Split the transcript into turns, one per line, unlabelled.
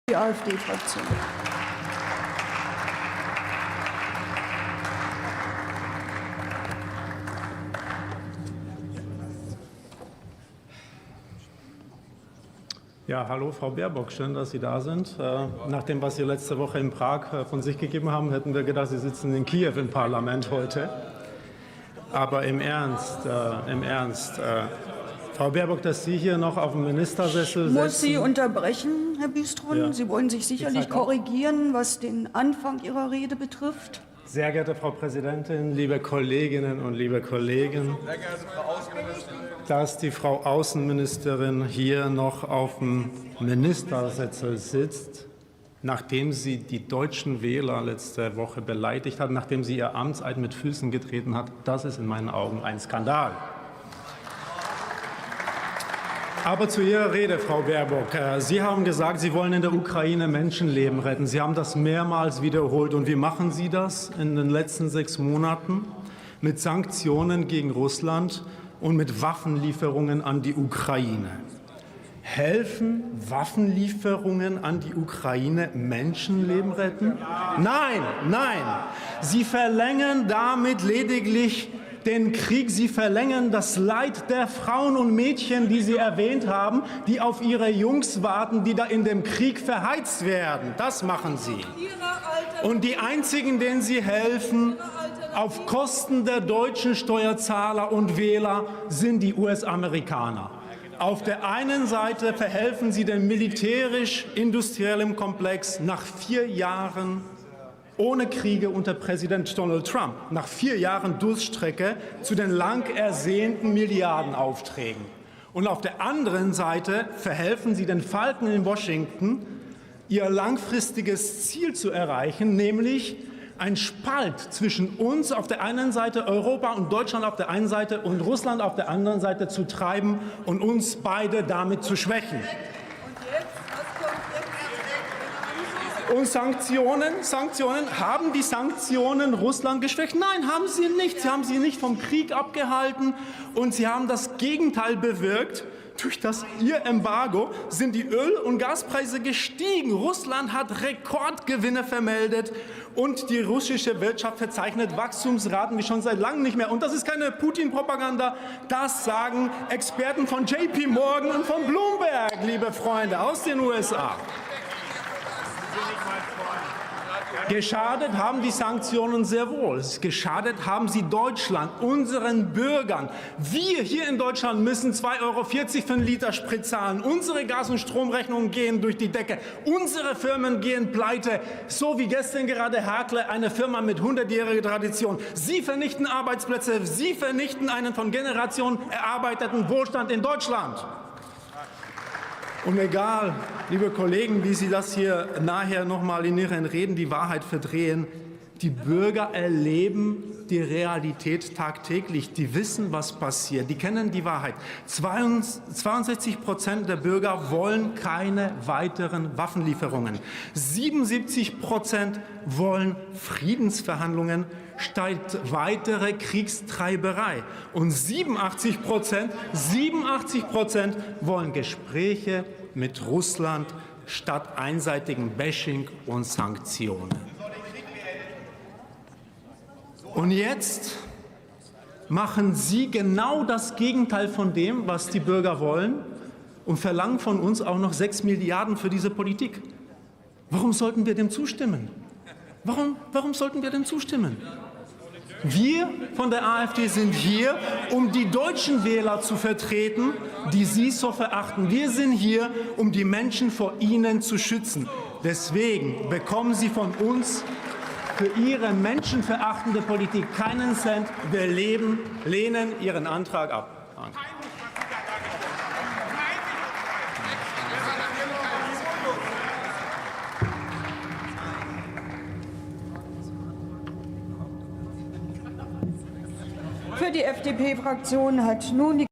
Die AfD-Fraktion.
Ja, hallo Frau Baerbock, schön, dass Sie da sind. Nach dem, was Sie letzte Woche in Prag von sich gegeben haben, hätten wir gedacht, Sie sitzen in Kiew im Parlament heute. Aber im Ernst, Frau Baerbock, dass Sie hier noch auf dem Ministersessel sitzen.
Ich muss Sie unterbrechen, Herr Büstrun.
Ja.
Sie wollen sich sicherlich korrigieren, was den Anfang Ihrer Rede betrifft.
Sehr geehrte Frau Präsidentin, liebe Kolleginnen und liebe Kollegen, dass die Frau Außenministerin hier noch auf dem Ministersessel sitzt, nachdem sie die deutschen Wähler letzte Woche beleidigt hat, nachdem sie ihr Amtseid mit Füßen getreten hat, das ist in meinen Augen ein Skandal. Aber zu Ihrer Rede, Frau Baerbock. Sie haben gesagt, Sie wollen in der Ukraine Menschenleben retten. Sie haben das mehrmals wiederholt. Und wie machen Sie das in den letzten 6 Monaten? Mit Sanktionen gegen Russland und mit Waffenlieferungen an die Ukraine. Helfen Waffenlieferungen an die Ukraine Menschenleben retten? Nein, nein. Sie verlängern damit lediglich den Krieg. Sie verlängern das Leid der Frauen und Mädchen, die Sie erwähnt haben, die auf ihre Jungs warten, die da in dem Krieg verheizt werden. Das machen Sie. Und die einzigen, denen Sie helfen, auf Kosten der deutschen Steuerzahler und Wähler, sind die US-Amerikaner. Auf der einen Seite verhelfen Sie dem militärisch-industriellen Komplex nach 4 Jahren ohne Kriege unter Präsident Donald Trump, nach 4 Jahren Durststrecke zu den lang ersehnten Milliardenaufträgen. Und auf der anderen Seite verhelfen Sie den Falken in Washington, ihr langfristiges Ziel zu erreichen, nämlich ein Spalt zwischen uns auf der einen Seite, Europa und Deutschland auf der einen Seite und Russland auf der anderen Seite zu treiben und uns beide damit zu schwächen. Und Sanktionen, haben die Sanktionen Russland geschwächt? Nein, haben sie nicht. Sie haben sie nicht vom Krieg abgehalten und sie haben das Gegenteil bewirkt. Durch das ihr Embargo sind die Öl- und Gaspreise gestiegen. Russland hat Rekordgewinne vermeldet und die russische Wirtschaft verzeichnet Wachstumsraten wie schon seit langem nicht mehr. Und das ist keine Putin-Propaganda, das sagen Experten von JP Morgan und von Bloomberg, liebe Freunde, aus den USA. Geschadet haben die Sanktionen sehr wohl. Geschadet haben sie Deutschland, unseren Bürgern. Wir hier in Deutschland müssen 2,40 € für einen Liter Sprit zahlen. Unsere Gas- und Stromrechnungen gehen durch die Decke. Unsere Firmen gehen pleite. So wie gestern gerade Hakle, eine Firma mit 100-jähriger Tradition. Sie vernichten Arbeitsplätze. Sie vernichten einen von Generationen erarbeiteten Wohlstand in Deutschland. Und egal, liebe Kollegen, wie Sie das hier nachher noch mal in Ihren Reden die Wahrheit verdrehen, die Bürger erleben die Realität tagtäglich. Die wissen, was passiert. Die kennen die Wahrheit. 62% der Bürger wollen keine weiteren Waffenlieferungen. 77% wollen Friedensverhandlungen statt weitere Kriegstreiberei. Und 87% wollen Gespräche mit Russland statt einseitigen Bashing und Sanktionen. Und jetzt machen Sie genau das Gegenteil von dem, was die Bürger wollen, und verlangen von uns auch noch 6 Milliarden für diese Politik. Warum sollten wir dem zustimmen? Warum sollten wir dem zustimmen? Wir von der AfD sind hier, um die deutschen Wähler zu vertreten, die Sie so verachten. Wir sind hier, um die Menschen vor Ihnen zu schützen. Deswegen bekommen Sie von uns für Ihre menschenverachtende Politik keinen Cent. Wir lehnen Ihren Antrag ab. Danke.
Für die FDP-Fraktion hat nun die